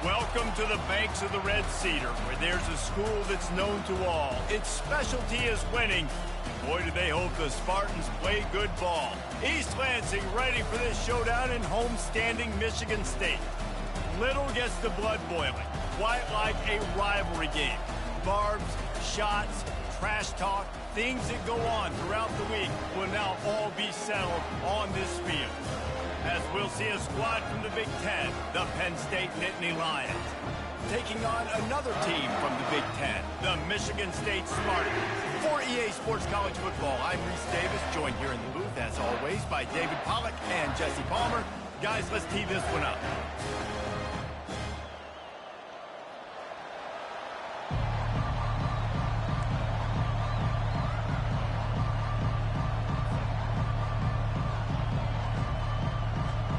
Welcome to the banks of the Red Cedar, where there's a school that's known to all. Its specialty is winning. Boy, do they hope the Spartans play good ball. East Lansing ready for this showdown in home-standing Michigan State. Little gets the blood boiling, quite like a rivalry game. Barbs, shots, trash talk, things that go on throughout the week will now all be settled on this field. As we'll see a squad from the Big Ten, the Penn State Nittany Lions, taking on another team from the Big Ten, the Michigan State Spartans. For EA Sports College Football, I'm Reese Davis, joined here in the booth, as always, by David Pollack and Jesse Palmer. Guys, let's tee this one up.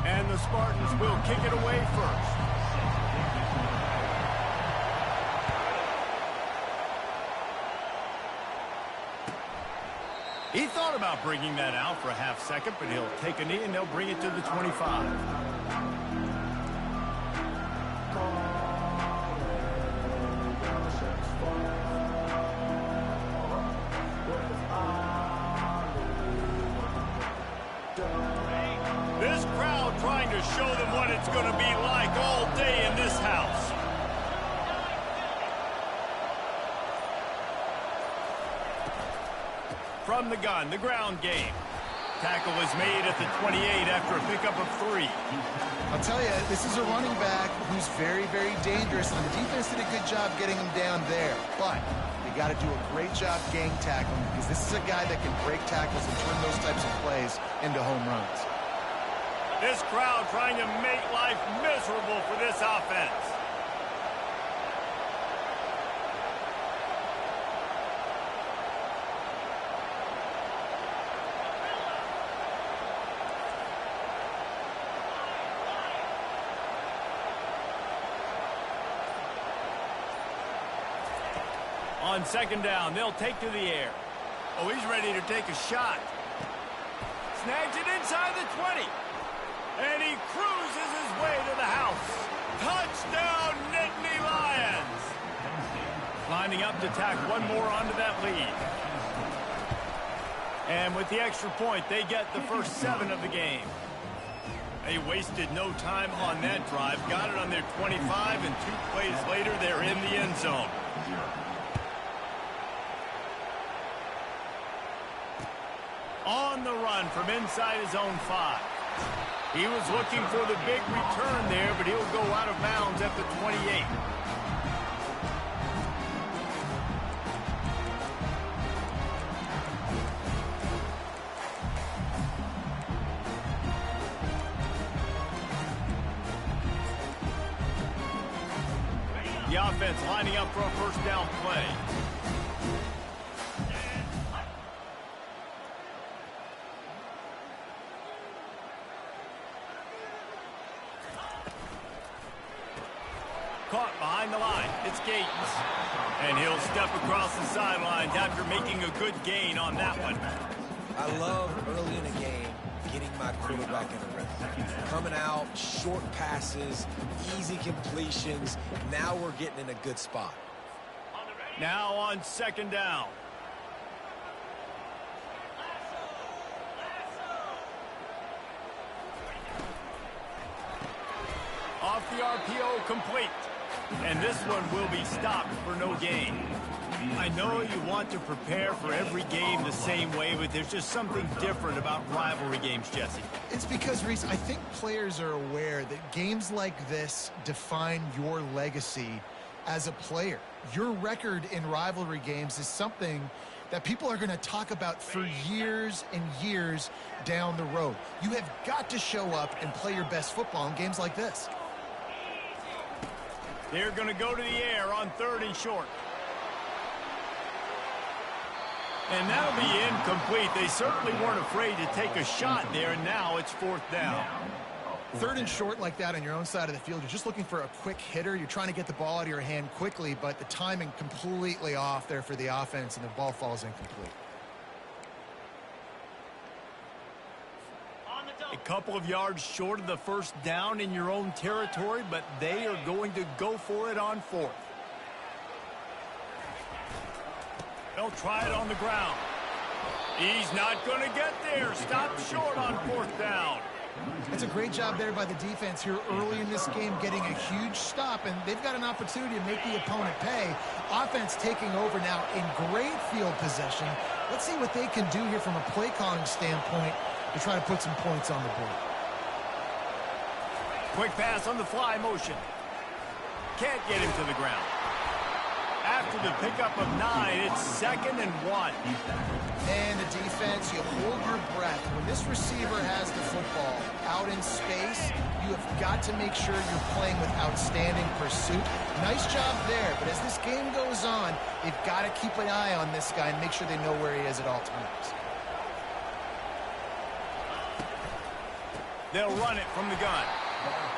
And the Spartans will kick it away first. He thought about bringing that out for a half second, but he'll take a knee and they'll bring it to the 25. This crowd trying to show them what it's going to be like all day in this house. From the gun, the ground game. Tackle is made at the 28 after a pickup of 3. I'll tell you, this is a running back who's very, very dangerous, and the defense did a good job getting him down there. But you got to do a great job gang tackling, because this is a guy that can break tackles and turn those types of plays into home runs. This crowd trying to make life miserable for this offense. On second down, they'll take to the air. Oh, he's ready to take a shot. Snags it inside the 20. And he cruises his way to the house. Touchdown, Nittany Lions! Lining up to tack one more onto that lead. And with the extra point, they get the first 7 of the game. They wasted no time on that drive. Got it on their 25, and 2 plays later, they're in the end zone. On the run from inside his own 5. He was looking for the big return there, but he'll go out of bounds at the 28. The offense lining up for a first down play. Caught behind the line. It's Gates. And he'll step across the sidelines after making a good gain on that one. I love early in a game getting my quarterback in a rhythm. Coming out, short passes, easy completions. Now we're getting in a good spot. Now on second down. Off the RPO, complete. And this one will be stopped for no gain. I know you want to prepare for every game the same way, but there's just something different about rivalry games, Jesse. It's because, Reese, I think players are aware that games like this define your legacy as a player. Your record in rivalry games is something that people are going to talk about for years and years down the road. You have got to show up and play your best football in games like this. They're going to go to the air on 3rd and short. And that'll be incomplete. They certainly weren't afraid to take a shot there, and now it's 4th down. 3rd and short like that on your own side of the field, you're just looking for a quick hitter. You're trying to get the ball out of your hand quickly, but the timing completely off there for the offense, and the ball falls incomplete. couple of yards short of the first down in your own territory, but they are going to go for it on fourth. They'll try it on the ground. He's not going to get there. Stop short on fourth down. It's a great job there by the defense here early in this game, getting a huge stop, and they've got an opportunity to make the opponent pay. Offense taking over now in great field possession. Let's see what they can do here from a play calling standpoint to try to put some points on the board. Quick pass on the fly motion. Can't get him to the ground. After the pickup of 9, it's 2nd and 1. And the defense, you hold your breath. When this receiver has the football out in space, you have got to make sure you're playing with outstanding pursuit. Nice job there, but as this game goes on, they've got to keep an eye on this guy and make sure they know where he is at all times. They'll run it from the gun.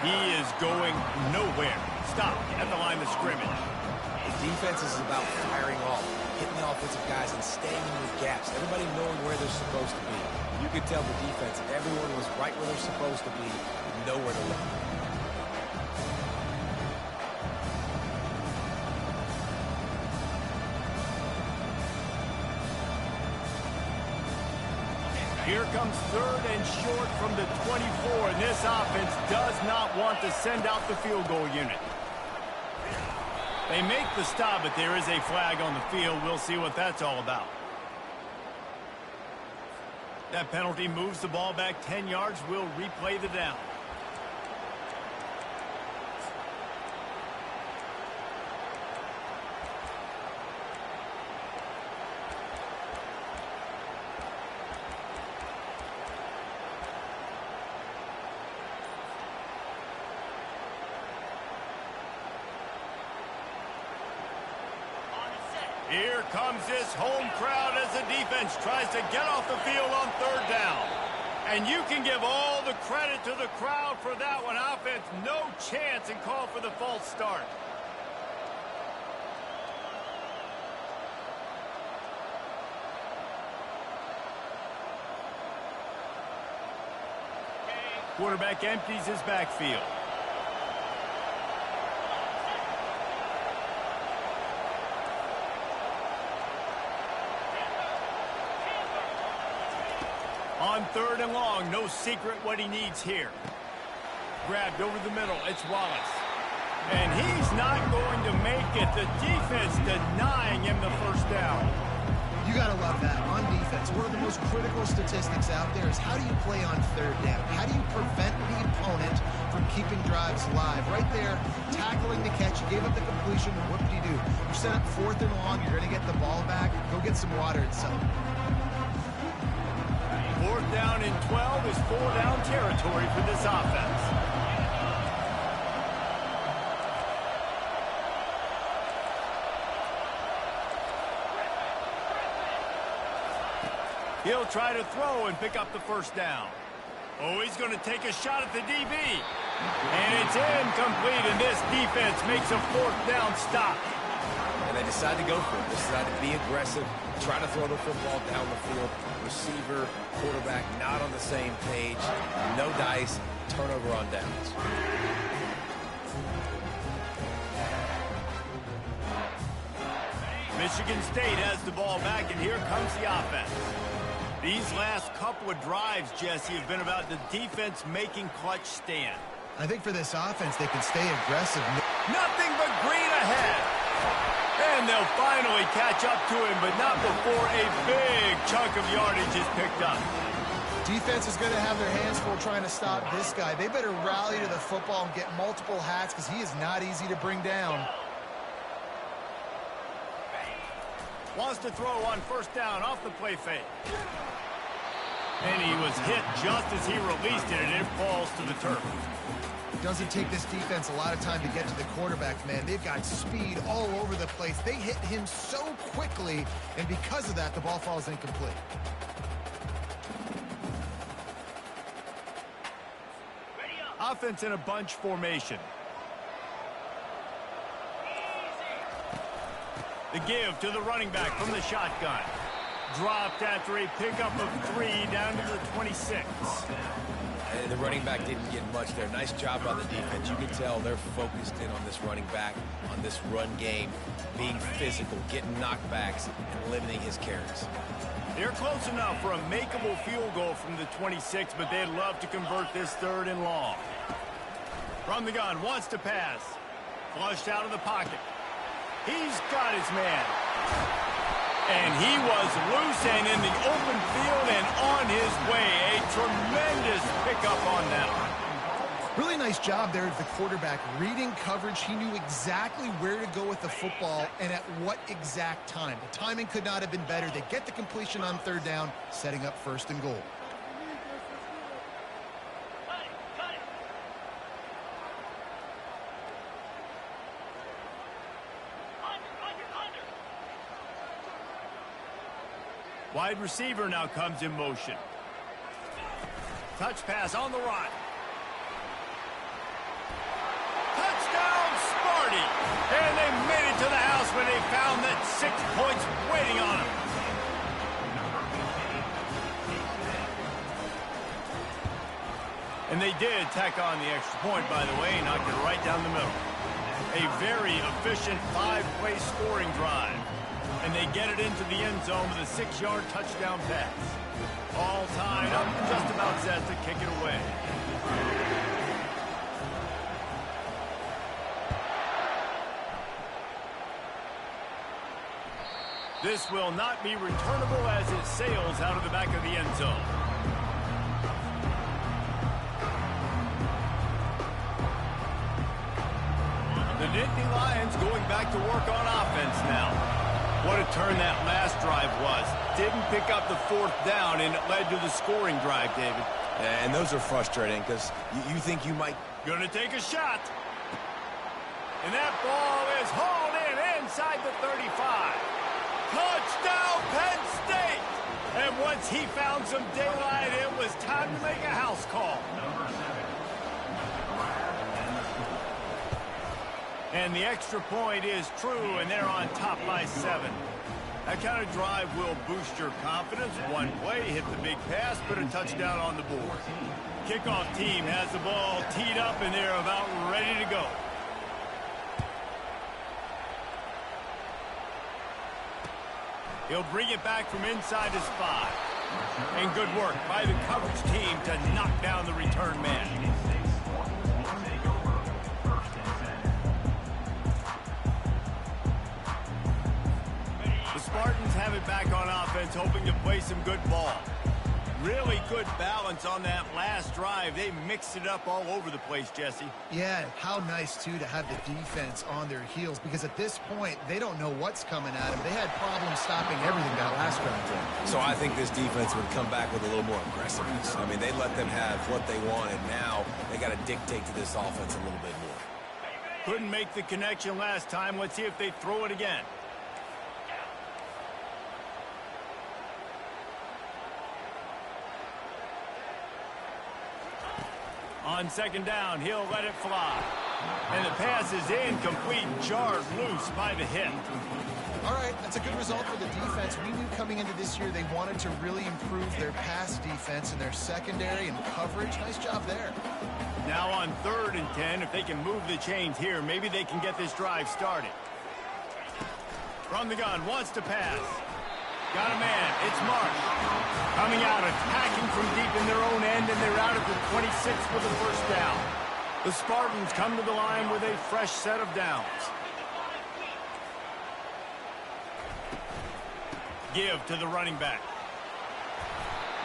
He is going nowhere. Stop at the line of scrimmage. The defense is about firing off, hitting the offensive guys and staying in the gaps. Everybody knowing where they're supposed to be. You could tell the defense, everyone was right where they're supposed to be, nowhere to look. Here comes 3rd and short from the 24, and this offense does not want to send out the field goal unit. They make the stop, but there is a flag on the field. We'll see what that's all about. That penalty moves the ball back 10 yards. We'll replay the down. Here comes this home crowd as the defense tries to get off the field on 3rd down. And you can give all the credit to the crowd for that one. Offense, no chance, and call for the false start. Quarterback empties his backfield. On 3rd and long, no secret what he needs here. Grabbed over the middle, it's Wallace. And he's not going to make it. The defense denying him the first down. You got to love that. On defense, one of the most critical statistics out there is how do you play on 3rd down? How do you prevent the opponent from keeping drives live? Right there, tackling the catch. You gave up the completion. What did you do? You set up 4th and long. You're going to get the ball back. Go get some water and something. 4th down and 12 is 4-down territory for this offense. He'll try to throw and pick up the first down. Oh, he's going to take a shot at the DB. And it's incomplete, and this defense makes a 4th down stop. And they decide to go for it. They decide to be aggressive, try to throw the football down the field. Receiver, quarterback, not on the same page. No dice, turnover on downs. Michigan State has the ball back, and here comes the offense. These last couple of drives, Jesse, have been about the defense making clutch stand. I think for this offense, they can stay aggressive. Nothing but green ahead. And they'll finally catch up to him, but not before a big chunk of yardage is picked up. Defense is going to have their hands full trying to stop this guy. They better rally to the football and get multiple hats because he is not easy to bring down. Wants to throw on 1st down off the play fake. And he was hit just as he released it, and it falls to the turf. It doesn't take this defense a lot of time to get to the quarterback, man. They've got speed all over the place. They hit him so quickly, and because of that, the ball falls incomplete. Offense in a bunch formation. The give to the running back from the shotgun. Dropped after a pickup of 3 down to the 26. And the running back didn't get much there. Nice job by the defense. You can tell they're focused in on this running back, on this run game, being physical, getting knockbacks, and limiting his carries. They're close enough for a makeable field goal from the 26, but they'd love to convert this 3rd and long. From the gun, wants to pass. Flushed out of the pocket. He's got his man. And he was loose and in the open field and on his way. A tremendous pickup on that one. Really nice job there at the quarterback. Reading coverage, he knew exactly where to go with the football and at what exact time. The timing could not have been better. They get the completion on 3rd down, setting up 1st and goal. Wide receiver now comes in motion. Touch pass on the run. Touchdown, Sparty! And they made it to the house when they found that 6 points waiting on them. And they did tack on the extra point, by the way, knocked it right down the middle. A very efficient 5-play scoring drive. And they get it into the end zone with a 6-yard touchdown pass. All tied up, just about set to kick it away. This will not be returnable as it sails out of the back of the end zone. The Nittany Lions going back to work on offense now. What a turn that last drive was. Didn't pick up the 4th down, and it led to the scoring drive, David. And those are frustrating because you think you might... Gonna take a shot. And that ball is hauled in inside the 35. Touchdown, Penn State! And once he found some daylight, it was time to make a house call. And the extra point is true, and they're on top by 7. That kind of drive will boost your confidence. One play, hit the big pass, put a touchdown on the board. Kickoff team has the ball teed up, and they're about ready to go. He'll bring it back from inside his 5. And good work by the coverage team to knock down the return man. Spartans have it back on offense, hoping to play some good ball. Really good balance on that last drive. They mixed it up all over the place, Jesse. Yeah, how nice, too, to have the defense on their heels, because at this point, they don't know what's coming at them. They had problems stopping everything that last drive. So I think this defense would come back with a little more aggressiveness. I mean, they let them have what they wanted. Now they got to dictate to this offense a little bit more. Couldn't make the connection last time. Let's see if they throw it again. On 2nd down, he'll let it fly. And the pass is incomplete, jarred loose by the hit. All right, that's a good result for the defense. We knew coming into this year they wanted to really improve their pass defense and their secondary and coverage. Nice job there. Now on 3rd and 10, if they can move the chains here, maybe they can get this drive started. From the gun, wants to pass. Got a man, it's Marsh. Coming out, attacking from deep in their own end, and they're out at the 26 for the 1st down. The Spartans come to the line with a fresh set of downs. Give to the running back.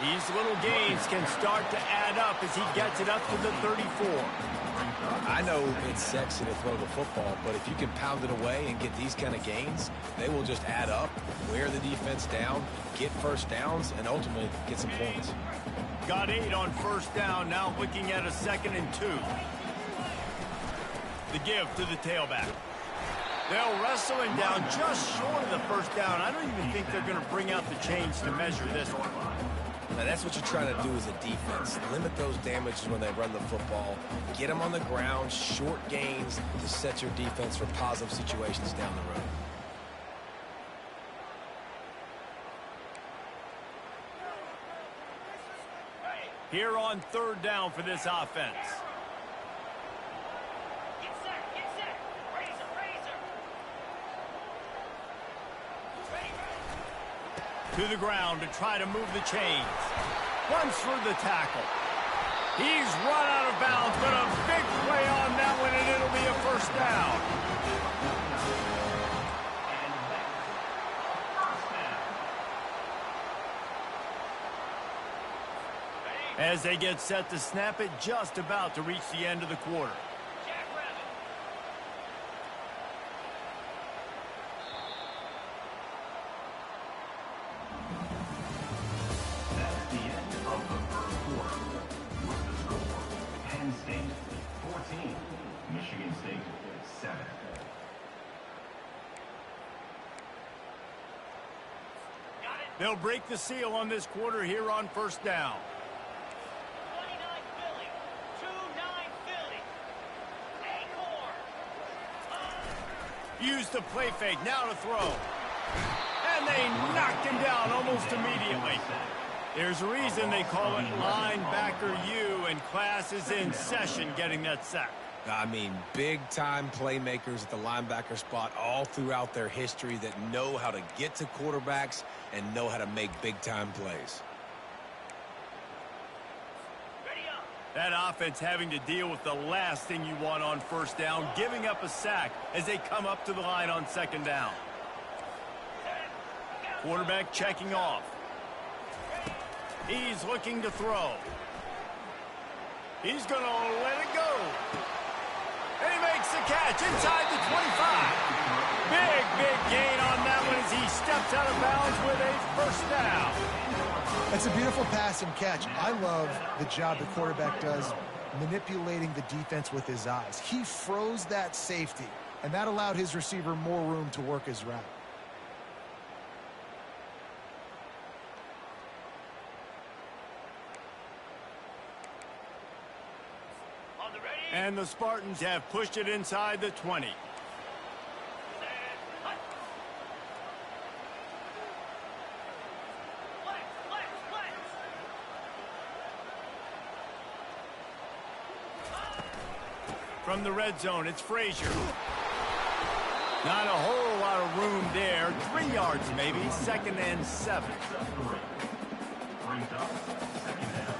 These little gains can start to add up as he gets it up to the 34. I know it's sexy to throw the football, but if you can pound it away and get these kind of gains, they will just add up, wear the defense down, get 1st downs, and ultimately get some points. Got 8 on 1st down, now looking at a 2nd and 2. The give to the tailback. They'll wrestle him down just short of the 1st down. I don't even think they're going to bring out the chains to measure this one. Now that's what you're trying to do as a defense. Limit those damages when they run the football. Get them on the ground, short gains to set your defense for positive situations down the road. Here on third down for this offense. Get set. Razor. Ready. To the ground to try to move the chains. Runs through the tackle. He's run out of bounds, but a big play on that one, and it'll be a first down. As they get set to snap it, just about to reach the end of the quarter. That's the end of the first quarter. With the score, Penn State 14, Michigan State 7. They'll break the seal on this quarter here on first down. 29 Philly. 2-9 Philly. Acorn. Use the play fake, now to throw. And they knocked him down almost immediately. There's a reason they call it linebacker U, and class is in session getting that sack. I mean, big-time playmakers at the linebacker spot all throughout their history that know how to get to quarterbacks and know how to make big-time plays. Ready up. That offense having to deal with the last thing you want on first down, giving up a sack as they come up to the line on second down. Quarterback checking off. He's looking to throw. He's going to let it go. And he makes the catch inside the 25. Big gain on that one as he steps out of bounds with a first down. That's a beautiful pass and catch. I love the job the quarterback does manipulating the defense with his eyes. He froze that safety, and that allowed his receiver more room to work his route. On the ready. And the Spartans have pushed it inside the 20. From the red zone, it's Frazier. Not a whole lot of room there. 3 yards maybe. 2nd and 7. Brings up second down.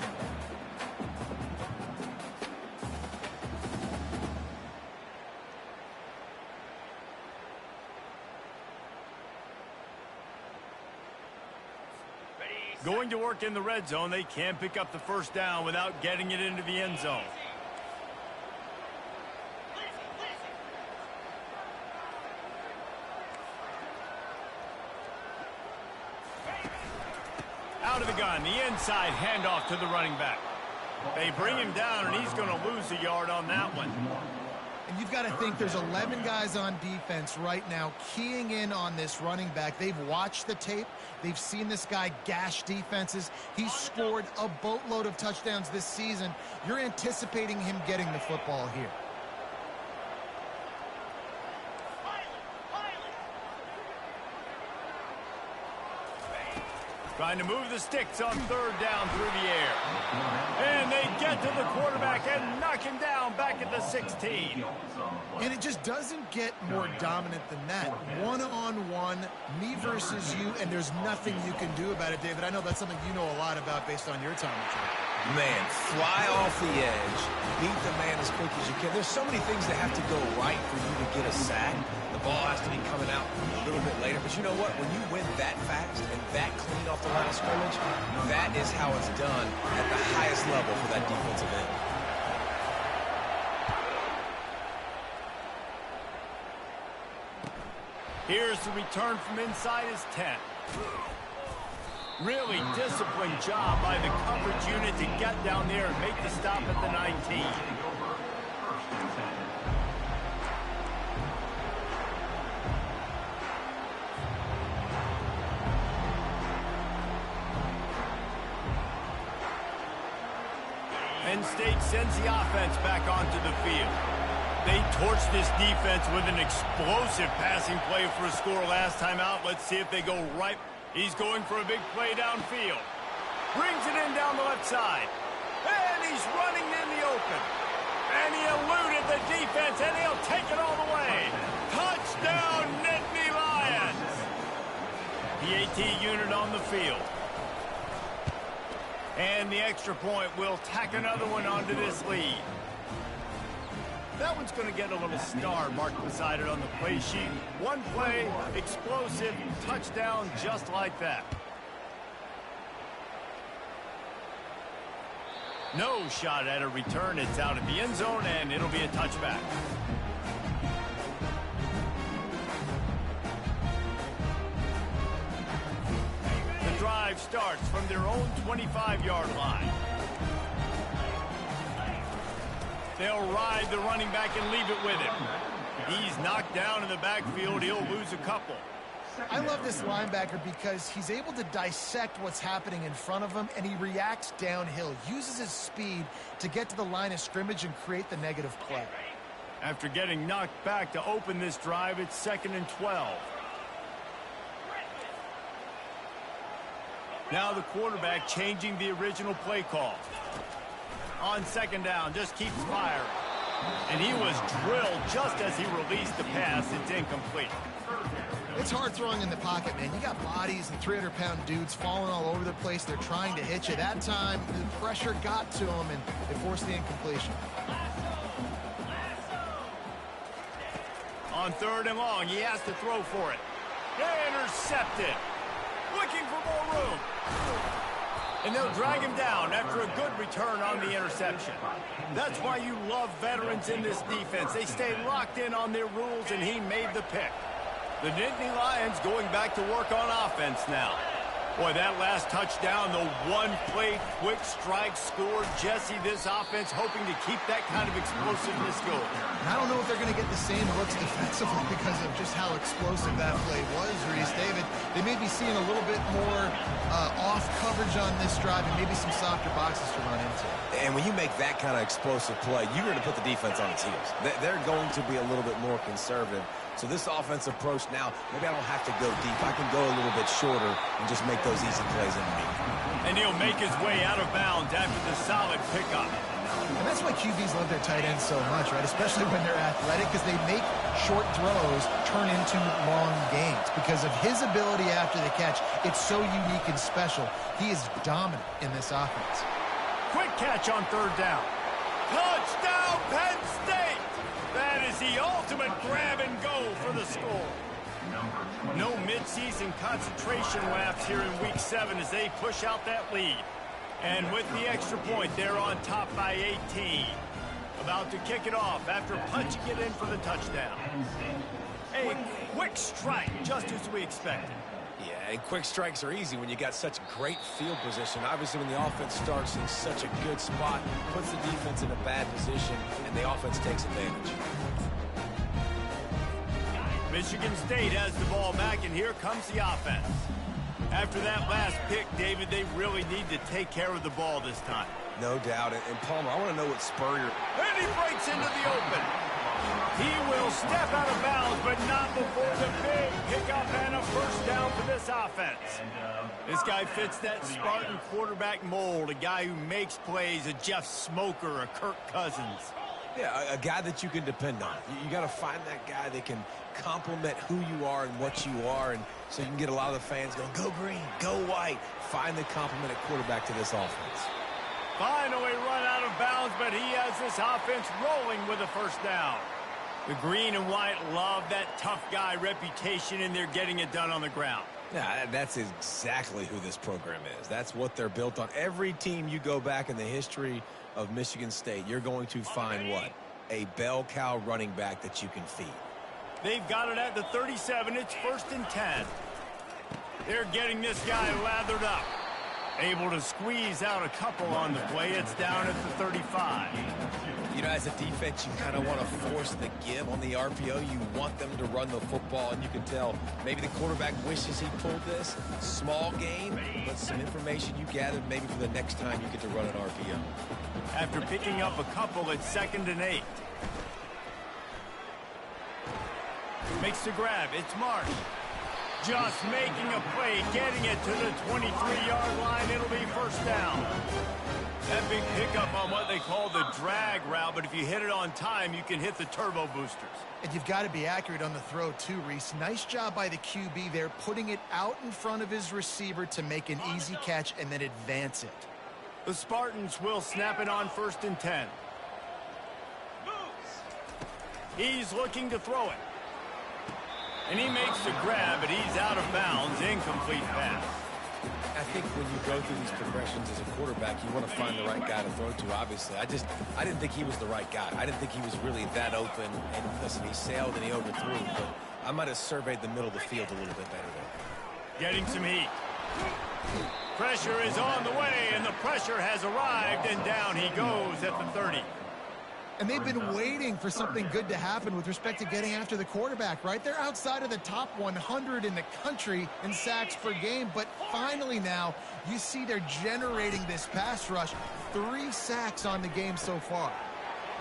Going to work in the red zone, they can't pick up the first down without getting it into the end zone. Out of the gun, the inside handoff to the running back. They bring him down, and he's going to lose a yard on that one. And you've got to think there's 11 guys on defense right now keying in on this running back. They've watched the tape. They've seen this guy gash defenses. He's scored a boatload of touchdowns this season. You're anticipating him getting the football here. Trying to move the sticks on third down through the air. And they get to the quarterback and knock him down back at the 16. And it just doesn't get more dominant than that. One-on-one, me versus you, and there's nothing you can do about it, David. I know that's something you know a lot about based on your time with him. Man, fly off the edge, beat the man as quick as you can. There's so many things that have to go right for you to get a sack. The ball has to be coming out a little bit later. But you know what? When you win that fast and that clean off the line of scrimmage, that is how it's done at the highest level for that defensive end. Here's the return from inside his 10. Really disciplined job by the coverage unit to get down there and make the stop at the 19. Penn State sends the offense back onto the field. They torched this defense with an explosive passing play for a score last time out. Let's see if they go right. He's going for a big play downfield. Brings it in down the left side. he's running in the open. And he eluded the defense, and he'll take it all the way. Touchdown, Nittany Lions! The AT unit on the field. And the extra point will tack another one onto this lead. That one's going to get a little star marked beside it on the play sheet. One play, explosive, touchdown just like that. No shot at a return. It's out of the end zone, and it'll be a touchback. The drive starts from their own 25-yard line. They'll ride the running back and leave it with him. He's knocked down in the backfield. He'll lose a couple. I love this linebacker because he's able to dissect what's happening in front of him, and he reacts downhill, uses his speed to get to the line of scrimmage and create the negative play. After getting knocked back to open this drive, it's 2nd and 12. Now the quarterback changing the original play call. On 2nd down, just keeps firing. And he was drilled just as he released the pass. It's incomplete. It's hard throwing in the pocket, man. You got bodies and 300-pound dudes falling all over the place. They're trying to hit you. That time, the pressure got to him, and it forced the incompletion. On 3rd and long, he has to throw for it. Intercepted. Looking for more room. And they'll drag him down after a good return on the interception. That's why you love veterans in this defense. They stay locked in on their rules, and he made the pick. The Nittany Lions going back to work on offense now. Boy, that last touchdown, the one-play quick strike scored. Jesse, this offense hoping to keep that kind of explosiveness going. I don't know if they're going to get the same looks defensively because of just how explosive that play was, Reese. David, they may be seeing a little bit more off coverage on this drive and maybe some softer boxes to run into. And when you make that kind of explosive play, you're going to put the defense on its heels. They're going to be a little bit more conservative. So this offensive approach now, maybe I don't have to go deep. I can go a little bit shorter and just make those easy plays underneath. And he'll make his way out of bounds after the solid pickup. And that's why QBs love their tight ends so much, right? Especially when they're athletic, because they make short throws turn into long gains. Because of his ability after the catch, it's so unique and special. He is dominant in this offense. Quick catch on 3rd down. Touchdown, Penn State! That is the ultimate grab and go for the score. No midseason concentration laps here in Week 7 as they push out that lead. And with the extra point, they're on top by 18. About to kick it off after punching it in for the touchdown. A quick strike, just as we expected. Yeah, and quick strikes are easy when you got such great field position. Obviously, when the offense starts in such a good spot, puts the defense in a bad position, and the offense takes advantage. Michigan State has the ball back, and here comes the offense. After that last pick, David, they really need to take care of the ball this time. No doubt. And Palmer, I want to know what Spurrier... And he breaks into the open. He will step out of bounds, but not before the big pickup and a first down for this offense. This guy fits that Spartan quarterback mold, a guy who makes plays, a Jeff Smoker, a Kirk Cousins. Yeah, a guy that you can depend on. You got to find that guy that can complement who you are and what you are, and so you can get a lot of the fans going, go green, go white. Find the complement at quarterback to this offense. Finally run out of bounds, but he has this offense rolling with a first down. The green and white love that tough guy reputation, and they're getting it done on the ground. Yeah, that's exactly who this program is. That's what they're built on. Every team you go back in the history of Michigan State, you're going to find what? A bell cow running back that you can feed. They've got it at the 37. It's 1st and 10. They're getting this guy lathered up. Able to squeeze out a couple on the play. It's down at the 35. You know, as a defense, you kind of want to force the give on the RPO. You want them to run the football, and you can tell maybe the quarterback wishes he pulled this. Small game, but some information you gathered maybe for the next time you get to run an RPO. After picking up a couple, it's 2nd and 8. Makes the grab. It's Marsh. Just making a play, getting it to the 23-yard line. It'll be first down. That big pickup on what they call the drag route, but if you hit it on time, you can hit the turbo boosters. And you've got to be accurate on the throw too, Reese. Nice job by the QB there, putting it out in front of his receiver to make an easy catch and then advance it. The Spartans will snap it on 1st and 10. He's looking to throw it. And he makes the grab, but he's out of bounds. Incomplete pass. I think when you go through these progressions as a quarterback, you want to find the right guy to throw to, obviously. I didn't think he was the right guy. I didn't think he was really that open. And listen, he sailed and he overthrew, but I might have surveyed the middle of the field a little bit better there. Getting some heat. Pressure is on the way, and the pressure has arrived, and down he goes at the 30. And they've been waiting for something good to happen with respect to getting after the quarterback, right? They're outside of the top 100 in the country in sacks per game, but finally now you see they're generating this pass rush. 3 sacks on the game so far.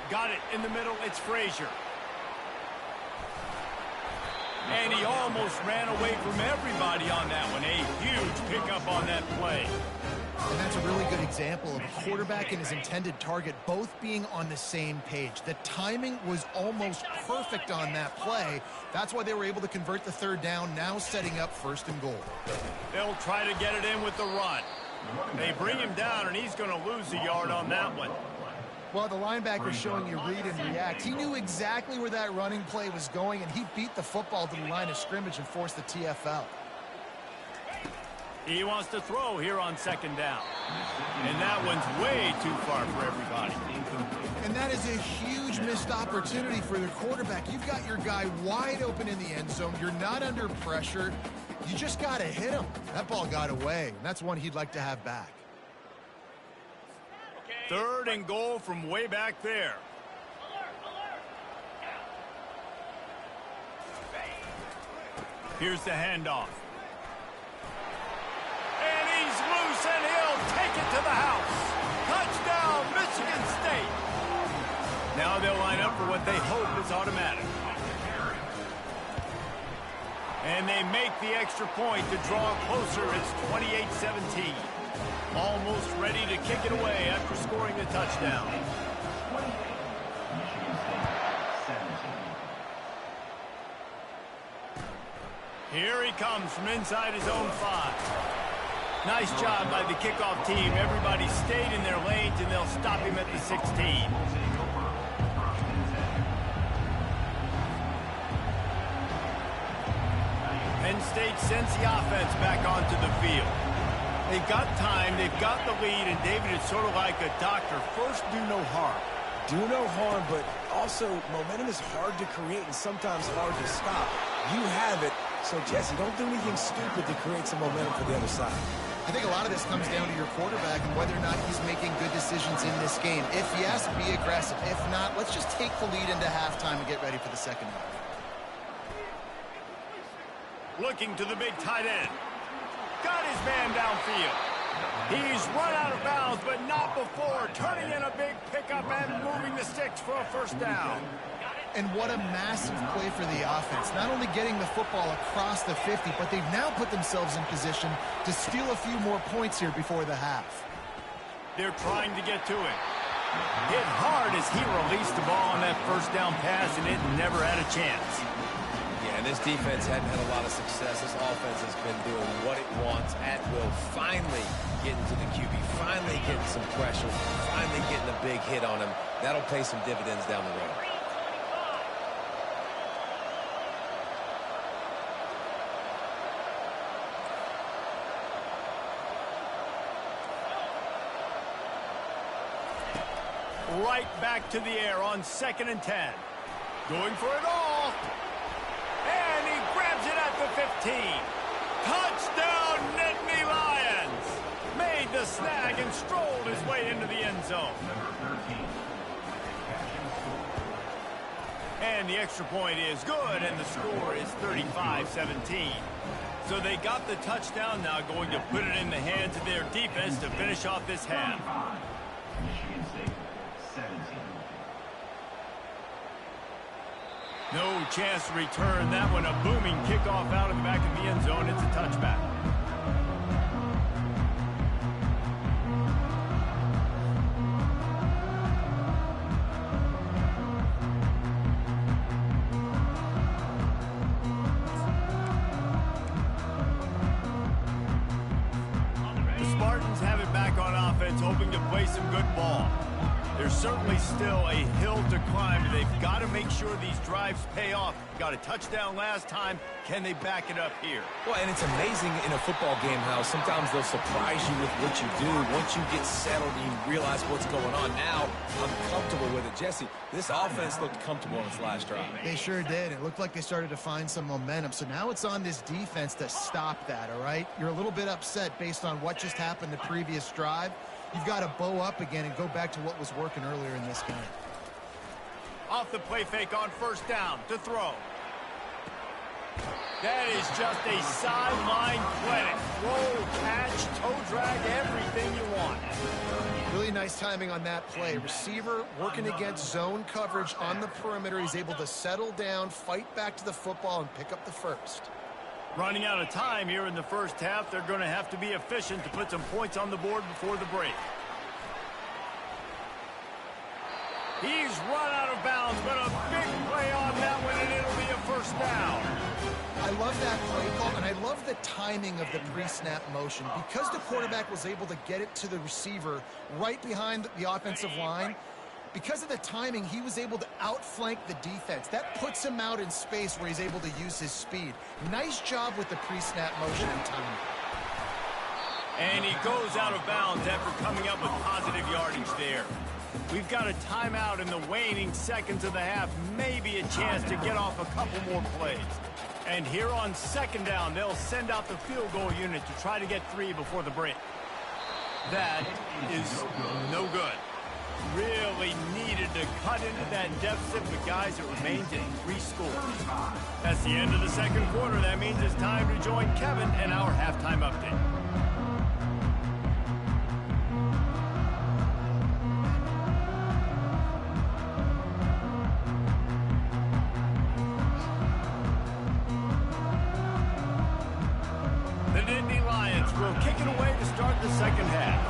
Got it in the middle. It's Frazier. And he almost ran away from everybody on that one. A huge pickup on that play. And that's a really good example of a quarterback and his intended target both being on the same page. The timing was almost perfect on that play. That's why they were able to convert the 3rd down, now setting up 1st and goal. They'll try to get it in with the run. They bring him down, and he's going to lose a yard on that one. Well, the linebacker showing you read and react. He knew exactly where that running play was going, and he beat the football to the line of scrimmage and forced the TFL. He wants to throw here on 2nd down. And that one's way too far for everybody. And that is a huge missed opportunity for the quarterback. You've got your guy wide open in the end zone. You're not under pressure. You just got to hit him. That ball got away, and that's one he'd like to have back. 3rd and goal from way back there. Here's the handoff. And he's loose, and he'll take it to the house. Touchdown, Michigan State. Now they'll line up for what they hope is automatic. And they make the extra point to draw closer. It's 28-17. Almost ready to kick it away after scoring the touchdown. Here he comes from inside his own 5. Nice job by the kickoff team. Everybody stayed in their lanes, and they'll stop him at the 16. Penn State sends the offense back onto the field. They've got time, they've got the lead, and David is sort of like a doctor. First, do no harm. Do no harm, but also momentum is hard to create and sometimes hard to stop. You have it, so Jesse, don't do anything stupid to create some momentum for the other side. I think a lot of this comes down to your quarterback and whether or not he's making good decisions in this game. If yes, be aggressive. If not, let's just take the lead into halftime and get ready for the 2nd half. Looking to the big tight end. Got his man downfield. He's run out of bounds, but not before turning in a big pickup and moving the sticks for a 1st down. And what a massive play for the offense. Not only getting the football across the 50, but they've now put themselves in position to steal a few more points here before the half. They're trying to get to it. Hit hard as he released the ball on that 1st down pass, and it never had a chance. Yeah, and this defense hadn't had a lot of success. This offense has been doing what it wants at will. Finally getting to the QB, finally getting some pressure, finally getting a big hit on him. That'll pay some dividends down the road. Right back to the air on 2nd and 10. Going for it all. And he grabs it at the 15. Touchdown, Nittany Lions. Made the snag and strolled his way into the end zone. And the extra point is good, and the score is 35-17. So they got the touchdown, now going to put it in the hands of their defense to finish off this half. Michigan State 17. No chance to return that one. A booming kickoff out of the back of the end zone. It's a touchback. The Spartans have it back on offense, hoping to play some good ball. There's certainly still a hill to climb, but they've got to make sure these drives pay off. Got a touchdown last time. Can they back it up here? Well, and it's amazing in a football game how sometimes they'll surprise you with what you do. Once you get settled and you realize what's going on now, I'm comfortable with it. Jesse, this offense looked comfortable in its last drive. They sure did. It looked like they started to find some momentum. So now it's on this defense to stop that, all right? You're a little bit upset based on what just happened the previous drive. You've got to bow up again and go back to what was working earlier in this game. Off the play fake on first down to throw. That is just a sideline clinic. Roll, catch, toe drag, everything you want. Really nice timing on that play. Receiver working against zone coverage on the perimeter. He's able to settle down, fight back to the football, and pick up the first. Running out of time here in the first half. They're going to have to be efficient to put some points on the board before the break. He's run out of bounds, but a big play on that one, and it'll be a first down. I love that play call, and I love the timing of the pre-snap motion. Because the quarterback was able to get it to the receiver right behind the offensive line, because of the timing, he was able to outflank the defense. That puts him out in space where he's able to use his speed. Nice job with the pre-snap motion and timing. And he goes out of bounds after coming up with positive yardage there. We've got a timeout in the waning seconds of the half. Maybe a chance to get off a couple more plays. And here on second down, they'll send out the field goal unit to try to get 3 before the break. That is no good. Really needed to cut into that deficit, but guys, it remains at 3 scores. That's the end of the second quarter. That means it's time to join Kevin and our halftime update. The Nittany Lions will kick it away to start the second half.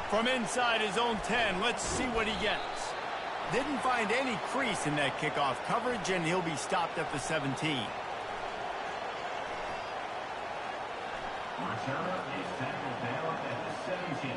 From inside his own 10, let's see what he gets. Didn't find any crease in that kickoff coverage, and he'll be stopped at the 17. Returner is tackled down at the 17.